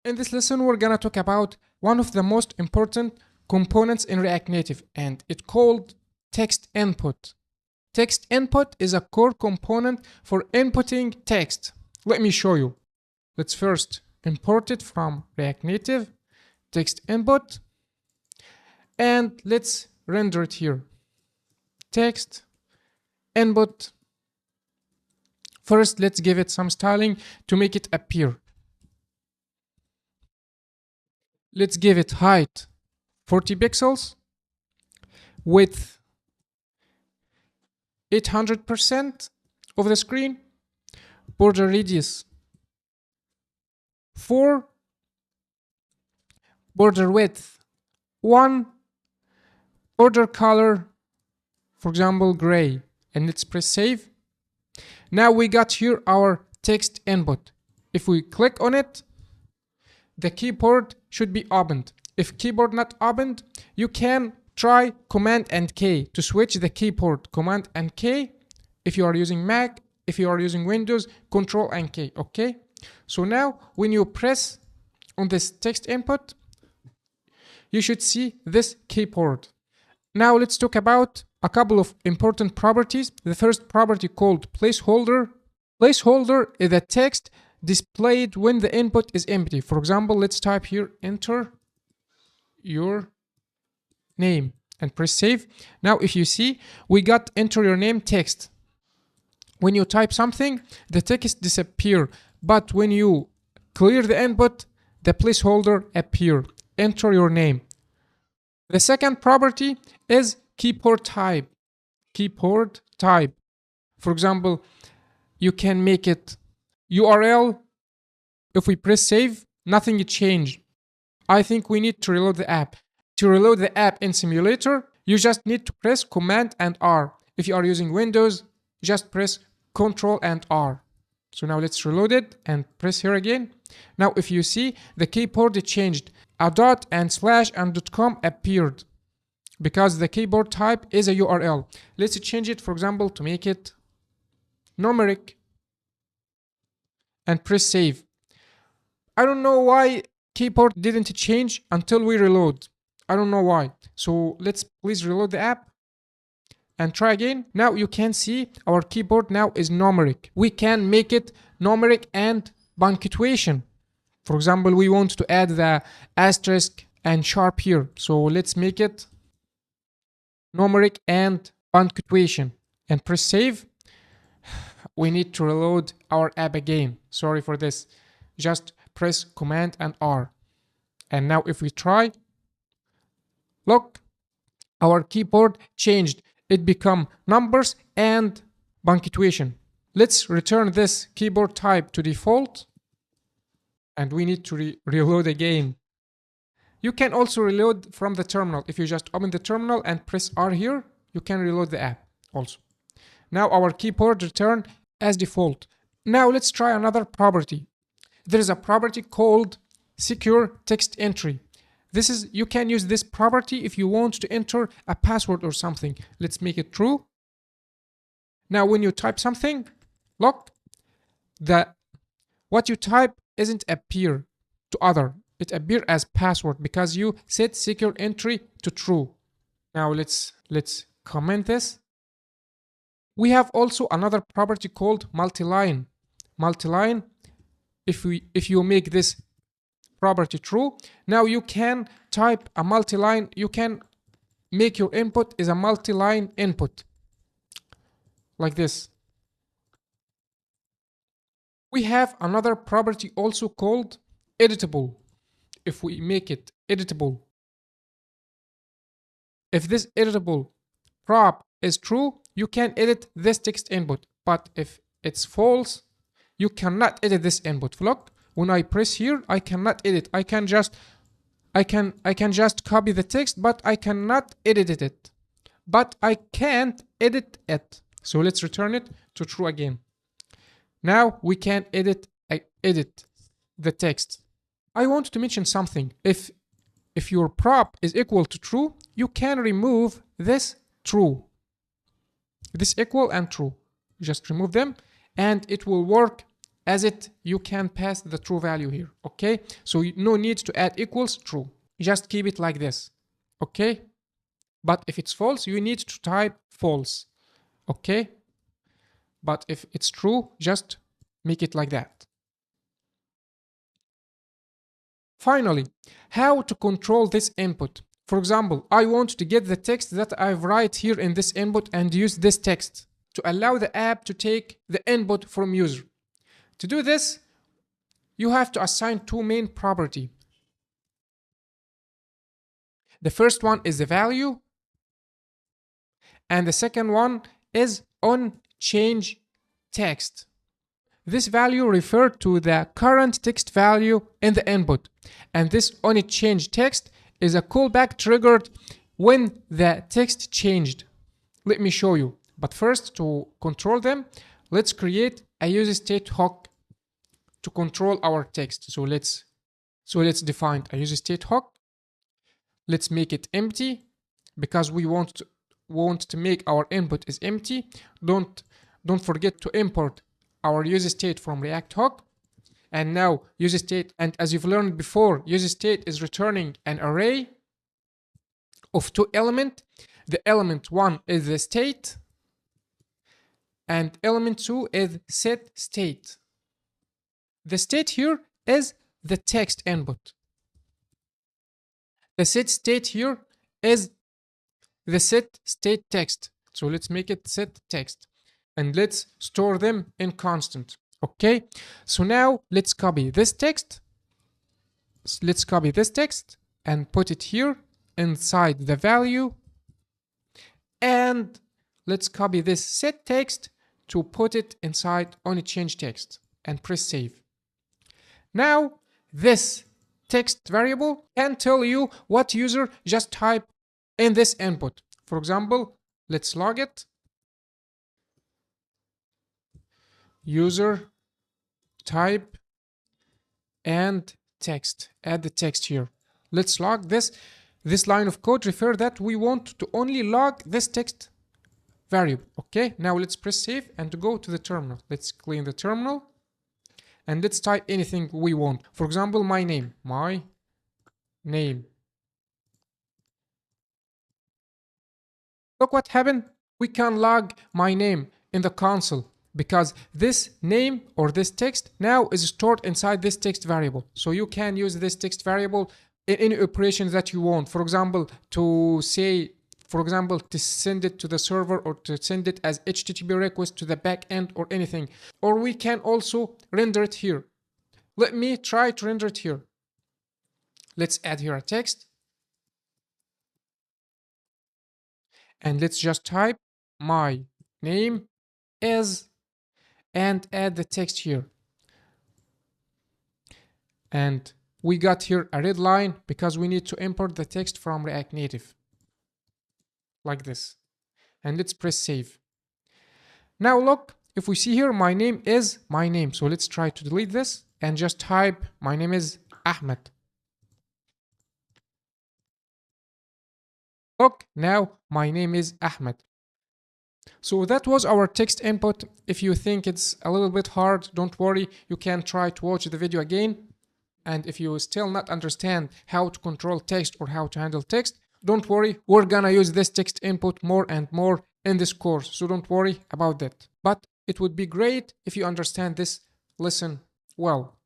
In this lesson, we're gonna talk about one of the most important components in React Native, and it's called text input. Text input is a core component for inputting text. Let me show you. Let's first import it from React Native, text input, and let's render it here. Text input. First, let's give it some styling to make it appear. Let's give it height 40 pixels, width 800% of the screen, border radius 4, border width 1, border color, for example, gray, and let's press save. Now we got here our text input. If we click on it, the keyboard should be opened. If keyboard not opened, you can try Command and K to switch the keyboard. Command and K if you are using Mac, if you are using Windows, Control and K, okay? So now when you press on this text input, you should see this keyboard. Now let's talk about a couple of important properties. The first property called placeholder. Placeholder is the text displayed when the input is empty. For example, let's type here, enter your name and press save. Now if you see, we got enter your name text. When you type something, the text disappear, but when you clear the input, the placeholder appear. Enter your name. The second property is keyboard type. Keyboard type. For example, you can make it URL. If we press save, nothing changed. I think we need to reload the app. To reload the app in simulator, you just need to press Command and R. If you are using Windows, just press Control and R. So now let's reload it and press here again. Now if you see, the keyboard changed. A dot and slash and .com appeared because the keyboard type is a URL. Let's change it, for example, to make it numeric and press save. I don't know why keyboard didn't change until we reload. I don't know why. So let's please reload the app and try again. Now you can see our keyboard now is numeric. We can make it numeric and punctuation. For example, we want to add the asterisk and sharp here. So let's make it numeric and punctuation and press save. We need to reload our app again. Sorry for this. Just press Command and R. And now if we try, look, our keyboard changed. It become numbers and punctuation. Let's return this keyboard type to default. And we need to reload again. You can also reload from the terminal. If you just open the terminal and press R here, you can reload the app also. Now our keyboard returned as default. Now let's try another property. There is a property called secure text entry. You can use this property if you want to enter a password or something. Let's make it true. Now when you type something, look, what you type isn't appear to other. It appear as password because you set secure entry to true. Now let's comment this. We have also another property called multiline. Multiline, if you make this property true, now you can type a multiline. You can make your input is a multiline input like this. We have another property also called editable. If we make it editable, if this editable prop is true, you can edit this text input. But if it's false, you cannot edit this input. Look, when I press here, I cannot edit. I can just copy the text, but I cannot edit it. But I can't edit it. So let's return it to true again. Now we can edit the text. I want to mention something. If your prop is equal to true, you can remove this true. This equal and true. Just remove them and it will work as you can pass the true value here. Okay, so no need to add equals true, just keep it like this. Okay, but if it's false, you need to type false. Okay, but if it's true, just make it like that. Finally, how to control this input. For example, I want to get the text that I write here in this input and use this text to allow the app to take the input from user. To do this, you have to assign two main properties. The first one is the value, and the second one is onChange text. This value refers to the current text value in the input, and this onChange text is a callback triggered when the text changed. Let me show you. But first, to control them, let's create a useState hook to control our text. So let's define a useState hook. Let's make it empty because we want to make our input is empty. Don't forget to import our useState from React hook. And now useState, and as you've learned before, useState is returning an array of two elements. The element 1 is the state, and element 2 is set state. The state here is the text input. The set state here is the set state text. So let's make it set text, and let's store them in constant. Okay, so now let's copy this text. Let's copy this text and put it here inside the value, and let's copy this set text to put it inside onChange text and press save. Now this text variable can tell you what user just type in this input. For example, let's log it. User type and text. Add the text here. Let's log this. This line of code refers that we want to only log this text variable. Okay, now let's press save and go to the terminal. Let's clean the terminal and let's type anything we want. For example, my name. Look what happened. We can log my name in the console because this name or this text now is stored inside this text variable. So you can use this text variable in any operation that you want. For example, to send it to the server, or to send it as HTTP request to the backend or anything. Or we can also render it here. Let me try to render it here. Let's add here a text. And let's just type my name is and add the text here. And we got here a red line because we need to import the text from React Native. Like this. And let's press save. Now look, if we see here, my name is my name. So let's try to delete this and just type my name is Ahmed. Look, now my name is Ahmed. So that was our text input. If you think it's a little bit hard, don't worry. You can try to watch the video again. And if you still not understand how to control text or how to handle text, don't worry. We're gonna use this text input more and more in this course. So don't worry about that. But it would be great if you understand this lesson well.